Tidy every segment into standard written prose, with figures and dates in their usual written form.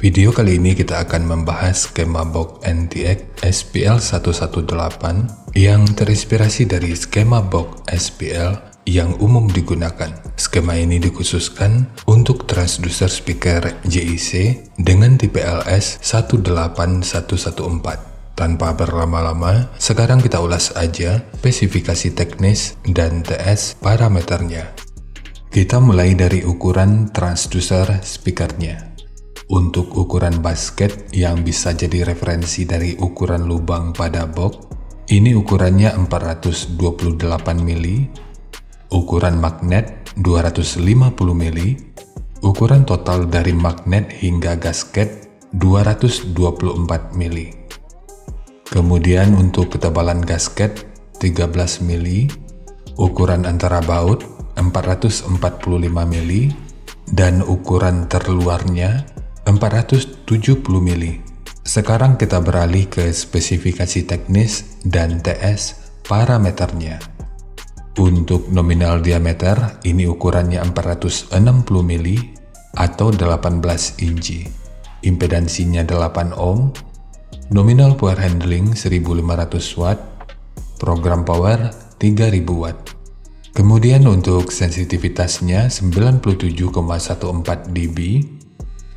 Video kali ini kita akan membahas skema box NTX SPL118 yang terinspirasi dari skema box SPL yang umum digunakan. Skema ini dikhususkan untuk transducer speaker JIC dengan tipe LS18114. Tanpa berlama-lama, sekarang kita ulas aja spesifikasi teknis dan TS parameternya. Kita mulai dari ukuran transducer speakernya. Untuk ukuran basket yang bisa jadi referensi dari ukuran lubang pada box, ini ukurannya 428 mili, ukuran magnet 250 mili, ukuran total dari magnet hingga gasket 224 mili. Kemudian untuk ketebalan gasket 13 mili, ukuran antara baut 445 mili, dan ukuran terluarnya 470 mili. Sekarang kita beralih ke spesifikasi teknis dan TS parameternya. Untuk nominal diameter, ini ukurannya 460 mili atau 18 inci. Impedansinya 8 ohm. Nominal power handling 1500 watt. Program power 3000 watt. Kemudian untuk sensitivitasnya 97,14 dB.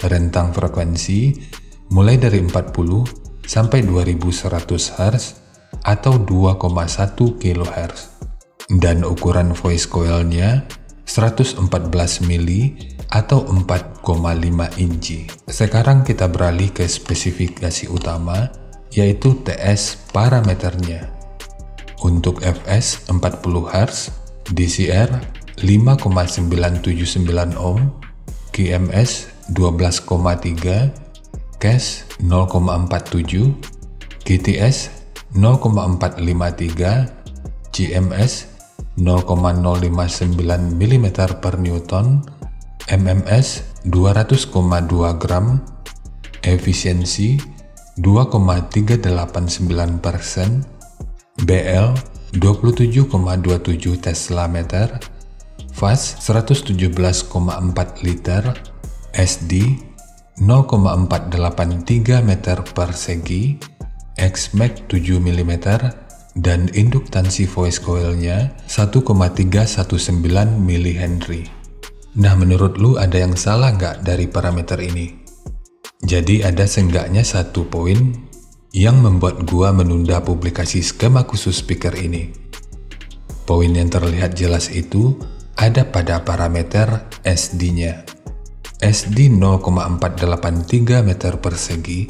Rentang frekuensi mulai dari 40 sampai 2100 Hz atau 2,1 kHz. Dan ukuran voice coil-nya 114 mili atau 4,5 inci. Sekarang kita beralih ke spesifikasi utama, yaitu TS parameternya. Untuk fs 40 Hz, DCR 5,979 ohm, QMS 12,3, CAS 0,47, GTS 0,453, GMS 0,059 mm per Newton, MMS 200,2 gram, efisiensi 2,389%, BL 27,27 Tesla meter, fast 117,4 liter, SD 0,483 meter per segi, XMAX 7 mm, dan induktansi voice coil-nya 1,319 mH. Nah, menurut lu ada yang salah nggak dari parameter ini? Jadi ada seenggaknya satu poin yang membuat gua menunda publikasi skema khusus speaker ini. Poin yang terlihat jelas itu ada pada parameter SD-nya. SD 0,483 meter persegi.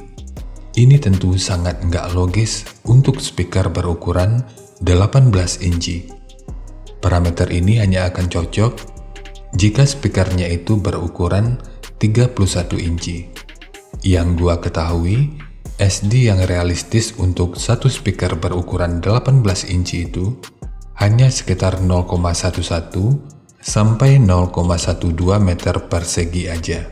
Ini tentu sangat nggak logis untuk speaker berukuran 18 inci. Parameter ini hanya akan cocok jika speakernya itu berukuran 31 inci. Yang gua ketahui, SD yang realistis untuk satu speaker berukuran 18 inci itu hanya sekitar 0,11 sampai 0,12 meter persegi aja.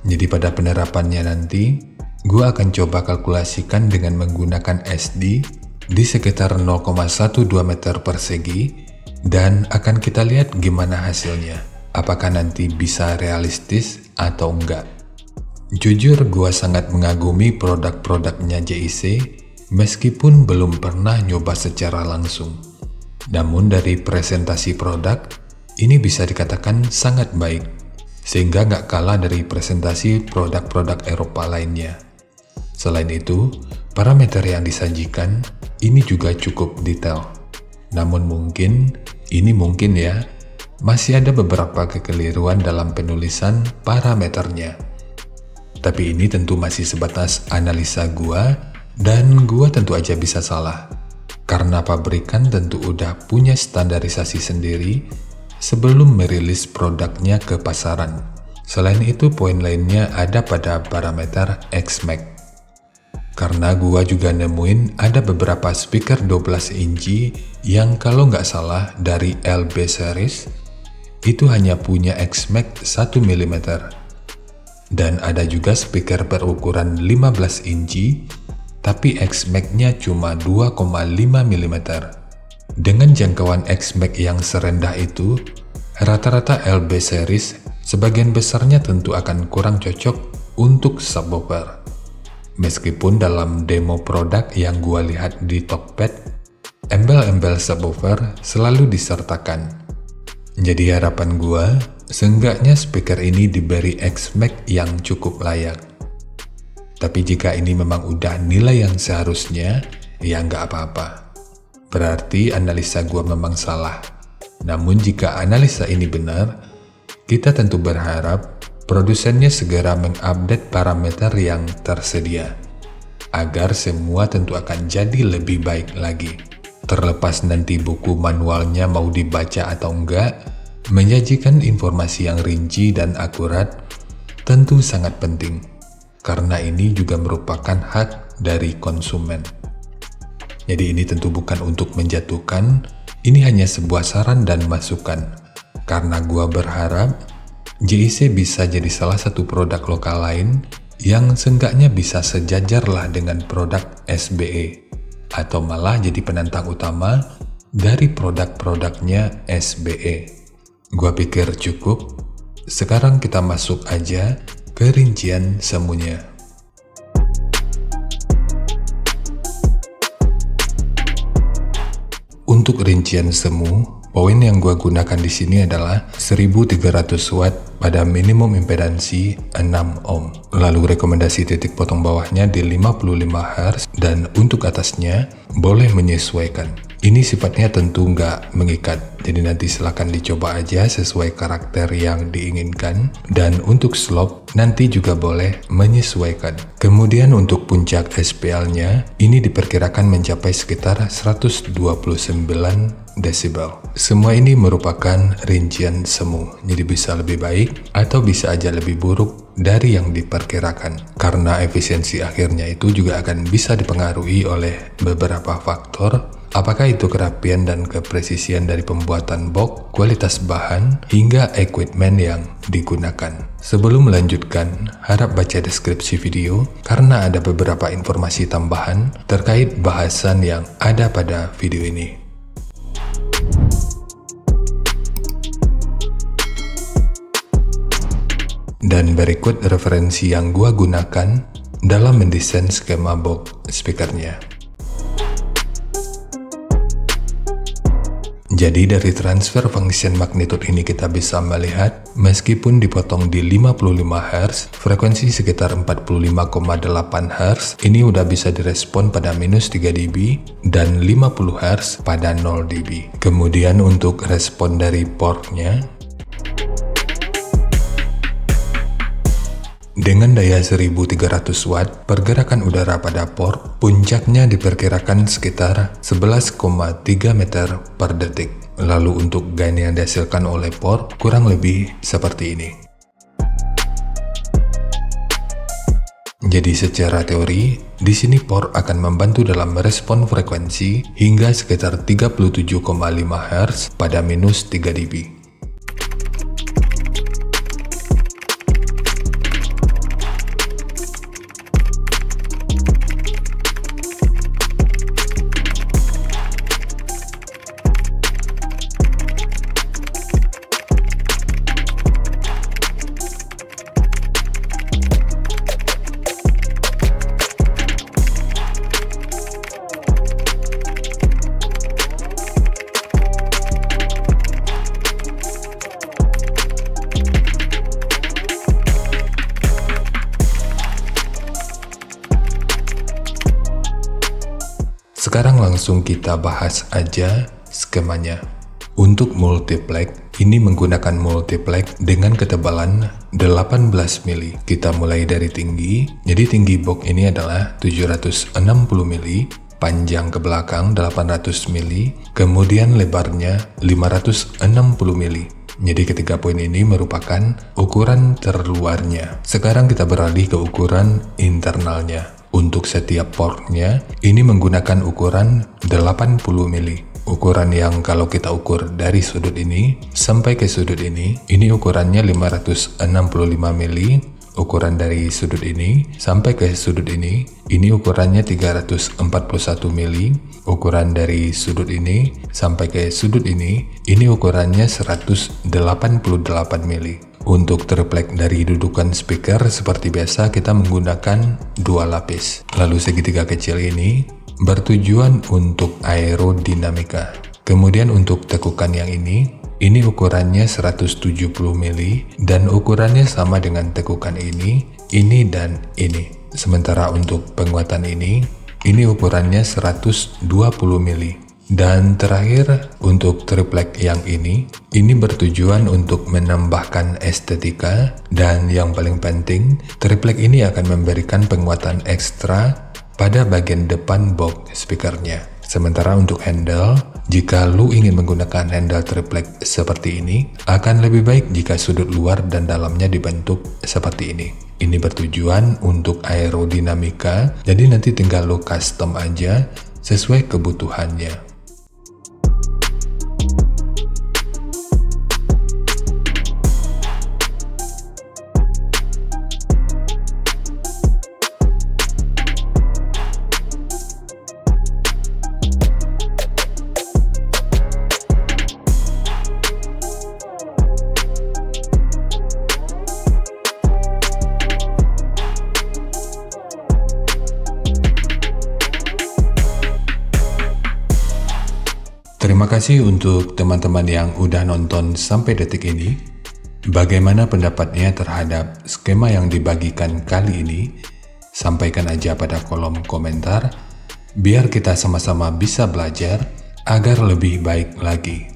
Jadi pada penerapannya nanti, gua akan coba kalkulasikan dengan menggunakan SD di sekitar 0,12 meter persegi dan akan kita lihat gimana hasilnya. Apakah nanti bisa realistis atau enggak. Jujur gua sangat mengagumi produk-produknya JIC meskipun belum pernah nyoba secara langsung. Namun dari presentasi produk, ini bisa dikatakan sangat baik, sehingga nggak kalah dari presentasi produk-produk Eropa lainnya. Selain itu, parameter yang disajikan ini juga cukup detail. Namun mungkin ya, masih ada beberapa kekeliruan dalam penulisan parameternya. Tapi ini tentu masih sebatas analisa gua, dan gua tentu aja bisa salah. Karena pabrikan tentu udah punya standarisasi sendiri sebelum merilis produknya ke pasaran. Selain itu, poin lainnya ada pada parameter XMAX. Karena gua juga nemuin ada beberapa speaker 12 inci yang kalau nggak salah dari LB series, itu hanya punya XMAX 1 mm. Dan ada juga speaker berukuran 15 inci, tapi XMAX-nya cuma 2,5 mm. Dengan jangkauan XMAX yang serendah itu, rata-rata LB series sebagian besarnya tentu akan kurang cocok untuk subwoofer. Meskipun dalam demo produk yang gua lihat di Tokped, embel-embel subwoofer selalu disertakan. Jadi harapan gua, seenggaknya speaker ini diberi X-Max yang cukup layak. Tapi jika ini memang udah nilai yang seharusnya, ya nggak apa-apa. Berarti analisa gua memang salah. Namun jika analisa ini benar, kita tentu berharap produsennya segera mengupdate parameter yang tersedia, agar semua tentu akan jadi lebih baik lagi. Terlepas nanti buku manualnya mau dibaca atau enggak, menyajikan informasi yang rinci dan akurat tentu sangat penting, karena ini juga merupakan hak dari konsumen. Jadi ini tentu bukan untuk menjatuhkan, ini hanya sebuah saran dan masukan, karena gua berharap JIC bisa jadi salah satu produk lokal lain yang seenggaknya bisa sejajar lah dengan produk SBE, atau malah jadi penantang utama dari produk-produknya SBE. Gua pikir cukup, sekarang kita masuk aja ke rincian semuanya. Untuk rincian semu, poin yang gua gunakan di sini adalah 1300 watt pada minimum impedansi 6 ohm. Lalu rekomendasi titik potong bawahnya di 55 Hz dan untuk atasnya boleh menyesuaikan. Ini sifatnya tentu nggak mengikat, jadi nanti silahkan dicoba aja sesuai karakter yang diinginkan. Dan untuk slope nanti juga boleh menyesuaikan. Kemudian untuk puncak SPL-nya, ini diperkirakan mencapai sekitar 129 desibel. Semua ini merupakan rincian semu, jadi bisa lebih baik atau bisa aja lebih buruk dari yang diperkirakan. Karena efisiensi akhirnya itu juga akan bisa dipengaruhi oleh beberapa faktor, apakah itu kerapian dan kepresisian dari pembuatan box, kualitas bahan, hingga equipment yang digunakan. Sebelum melanjutkan, harap baca deskripsi video karena ada beberapa informasi tambahan terkait bahasan yang ada pada video ini. Dan berikut referensi yang gua gunakan dalam mendesain skema box speakernya. Jadi dari transfer function magnitude ini kita bisa melihat, meskipun dipotong di 55 Hz, frekuensi sekitar 45,8 Hz, ini udah bisa direspon pada minus 3 dB dan 50 Hz pada 0 dB. Kemudian untuk respon dari portnya, dengan daya 1300 watt, pergerakan udara pada port, puncaknya diperkirakan sekitar 11,3 meter per detik. Lalu untuk gain yang dihasilkan oleh port, kurang lebih seperti ini. Jadi secara teori, di sini port akan membantu dalam merespon frekuensi hingga sekitar 37,5 Hz pada minus 3 dB. Sekarang langsung kita bahas aja skemanya. Untuk multiplex, ini menggunakan multiplex dengan ketebalan 18 mili. Kita mulai dari tinggi, jadi tinggi box ini adalah 760 mili, panjang ke belakang 800 mili, kemudian lebarnya 560 mili. Jadi ketiga poin ini merupakan ukuran terluarnya. Sekarang kita beralih ke ukuran internalnya. Untuk setiap portnya, ini menggunakan ukuran 80 mili. Ukuran yang kalau kita ukur dari sudut ini sampai ke sudut ini ukurannya 565 mili. Ukuran dari sudut ini sampai ke sudut ini ukurannya 341 mili. Ukuran dari sudut ini sampai ke sudut ini ukurannya 188 mili. Untuk triplek dari dudukan speaker seperti biasa kita menggunakan 2 lapis. Lalu segitiga kecil ini bertujuan untuk aerodinamika. Kemudian untuk tekukan yang ini ukurannya 170 mili dan ukurannya sama dengan tekukan ini dan ini. Sementara untuk penguatan ini ukurannya 120 mili. Dan terakhir untuk triplek yang ini bertujuan untuk menambahkan estetika, dan yang paling penting triplek ini akan memberikan penguatan ekstra pada bagian depan box speakernya. Sementara untuk handle, jika lu ingin menggunakan handle triplek seperti ini, akan lebih baik jika sudut luar dan dalamnya dibentuk seperti ini. Ini bertujuan untuk aerodinamika, jadi nanti tinggal lu custom aja sesuai kebutuhannya. Terima kasih untuk teman-teman yang udah nonton sampai detik ini. Bagaimana pendapatnya terhadap skema yang dibagikan kali ini? Sampaikan aja pada kolom komentar, biar kita sama-sama bisa belajar agar lebih baik lagi.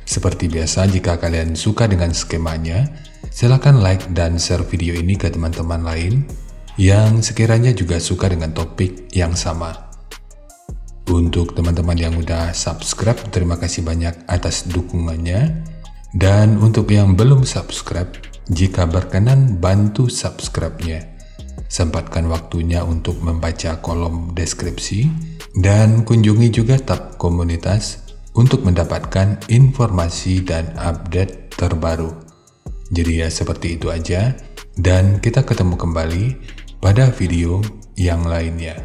Seperti biasa, jika kalian suka dengan skemanya, silakan like dan share video ini ke teman-teman lain yang sekiranya juga suka dengan topik yang sama. Untuk teman-teman yang udah subscribe, terima kasih banyak atas dukungannya. Dan untuk yang belum subscribe, jika berkenan bantu subscribe-nya. Sempatkan waktunya untuk membaca kolom deskripsi dan kunjungi juga tab komunitas untuk mendapatkan informasi dan update terbaru. Jadi ya seperti itu aja, dan kita ketemu kembali pada video yang lainnya.